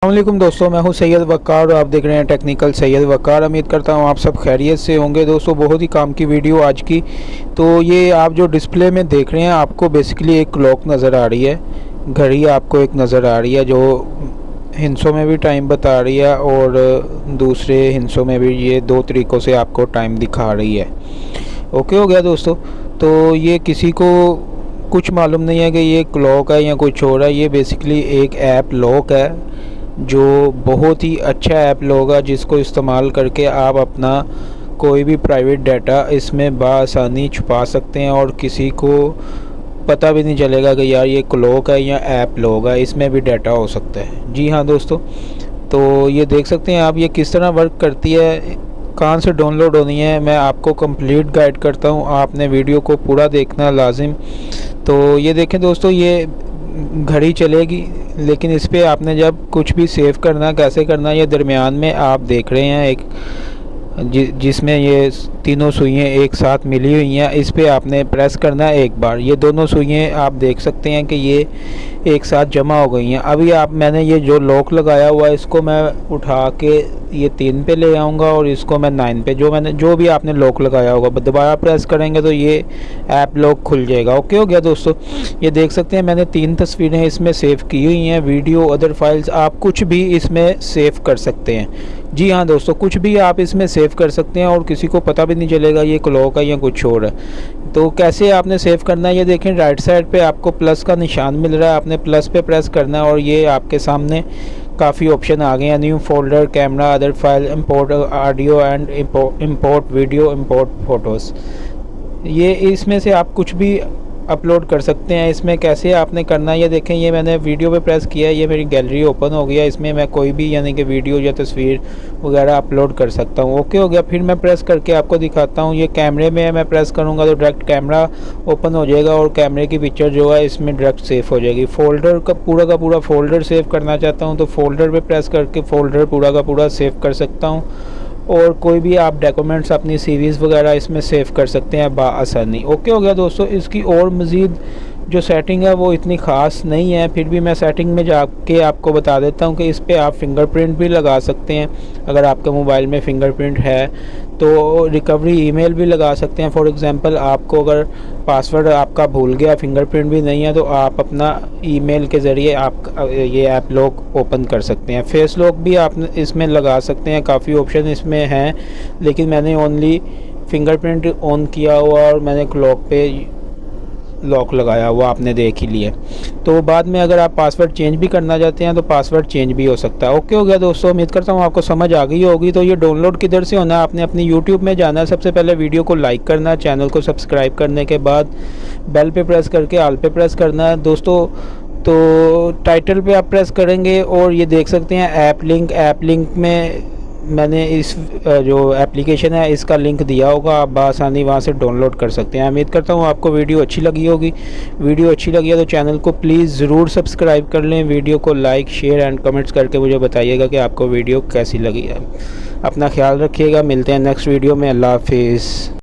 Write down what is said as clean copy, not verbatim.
अस्सलामुअलैकुम दोस्तों, मैं हूं सैयद वक़ार और आप देख रहे हैं टेक्निकल सैयद वक़ार। उम्मीद करता हूं आप सब खैरियत से होंगे। दोस्तों, बहुत ही काम की वीडियो आज की। तो ये आप जो डिस्प्ले में देख रहे हैं, आपको बेसिकली एक क्लॉक नज़र आ रही है, घड़ी आपको एक नज़र आ रही है जो हिंसों में भी टाइम बता रही है और दूसरे हिंसों में भी। ये दो तरीक़ों से आपको टाइम दिखा रही है। ओके हो गया दोस्तों। तो ये किसी को कुछ मालूम नहीं है कि ये क्लॉक है या कुछ और है। ये बेसिकली एक ऐप लॉक है जो बहुत ही अच्छा ऐप लॉक है, जिसको इस्तेमाल करके आप अपना कोई भी प्राइवेट डाटा इसमें बआसानी छुपा सकते हैं और किसी को पता भी नहीं चलेगा कि यार ये क्लॉक है या ऐप लॉक है, इसमें भी डाटा हो सकता है। जी हाँ दोस्तों, तो ये देख सकते हैं आप ये किस तरह वर्क करती है, कहाँ से डाउनलोड होनी है। मैं आपको कंप्लीट गाइड करता हूँ, आपने वीडियो को पूरा देखना लाजिम। तो ये देखें दोस्तों, ये घड़ी चलेगी, लेकिन इस पर आपने जब कुछ भी सेव करना, कैसे करना, ये दरमियान में आप देख रहे हैं एक जिसमें ये तीनों सुइयाँ एक साथ मिली हुई हैं। इस पर आपने प्रेस करना है एक बार। ये दोनों सुइयाँ आप देख सकते हैं कि ये एक साथ जमा हो गई हैं। अभी मैंने ये जो लॉक लगाया हुआ है, इसको मैं उठा के ये 3 पे ले आऊँगा और इसको मैं 9 पे, जो भी आपने लॉक लगाया होगा, दोबारा प्रेस करेंगे तो ये ऐप लॉक खुल जाएगा। ओके हो गया दोस्तों। ये देख सकते हैं मैंने 3 तस्वीरें इसमें सेव की हुई हैं, वीडियो, अदर फाइल्स। आप कुछ भी इसमें सेव कर सकते हैं। जी हाँ दोस्तों, कुछ भी आप इसमें सेव कर सकते हैं और किसी को पता भी नहीं चलेगा ये क्लॉक है या कुछ और है। तो कैसे आपने सेव करना है, ये देखें राइट साइड पे आपको प्लस का निशान मिल रहा है, आपने प्लस पे प्रेस करना है और ये आपके सामने काफ़ी ऑप्शन आ गए हैं। New folder, camera, other file, import audio and import video, import photos. ये इसमें से आप कुछ भी अपलोड कर सकते हैं। इसमें कैसे आपने करना है, ये देखें, ये मैंने वीडियो पे प्रेस किया है, ये मेरी गैलरी ओपन हो गया। इसमें मैं कोई भी यानी कि वीडियो या तस्वीर वगैरह अपलोड कर सकता हूँ। ओके हो गया। फिर मैं प्रेस करके आपको दिखाता हूँ। ये कैमरे में है, मैं प्रेस करूँगा तो डायरेक्ट कैमरा ओपन हो जाएगा और कैमरे की पिक्चर जो है इसमें डायरेक्ट सेव हो जाएगी। फ़ोल्डर का पूरा फ़ोल्डर सेव करना चाहता हूँ तो फ़ोल्डर पर प्रेस करके फ़ोल्डर पूरा का पूरा सेव कर सकता हूँ और कोई भी आप डॉक्यूमेंट्स, अपनी सीरीज़ वगैरह इसमें सेव कर सकते हैं बआसानी। ओके हो गया दोस्तों। इसकी और मज़ीद जो सेटिंग है वो इतनी ख़ास नहीं है, फिर भी मैं सेटिंग में जाके आपको बता देता हूँ कि इस पर आप फिंगरप्रिंट भी लगा सकते हैं। अगर आपके मोबाइल में फ़िंगरप्रिंट है तो रिकवरी ईमेल भी लगा सकते हैं। फॉर एग्ज़ाम्पल, आपको अगर पासवर्ड आपका भूल गया, फिंगरप्रिंट भी नहीं है, तो आप अपना ईमेल के ज़रिए आप ये ऐप लॉक ओपन कर सकते हैं। फेस लॉक भी आप इसमें लगा सकते हैं, काफ़ी ऑप्शन इसमें हैं, लेकिन मैंने ओनली फिंगरप्रिंट ऑन किया हुआ और मैंने क्लॉक पे लॉक लगाया हुआ, आपने देख ही लिया। तो बाद में अगर आप पासवर्ड चेंज भी करना चाहते हैं तो पासवर्ड चेंज भी हो सकता है। ओके हो गया दोस्तों, उम्मीद करता हूँ आपको समझ आ गई होगी। तो ये डाउनलोड किधर से होना है, आपने अपनी यूट्यूब में जाना है। सबसे पहले वीडियो को लाइक करना है, चैनल को सब्सक्राइब करने के बाद बेल पे प्रेस करके ऑल पे प्रेस करना है दोस्तों। तो टाइटल पे आप प्रेस करेंगे और ये देख सकते हैं ऐप लिंक में मैंने इस जो एप्लीकेशन है इसका लिंक दिया होगा, आप बआसानी वहाँ से डाउनलोड कर सकते हैं। उम्मीद करता हूँ आपको वीडियो अच्छी लगी होगी। वीडियो अच्छी लगी है तो चैनल को प्लीज़ ज़रूर सब्सक्राइब कर लें। वीडियो को लाइक, शेयर एंड कमेंट्स करके मुझे बताइएगा कि आपको वीडियो कैसी लगी है। अपना ख्याल रखिएगा, मिलते हैं नेक्स्ट वीडियो में। अल्लाह हाफिज़।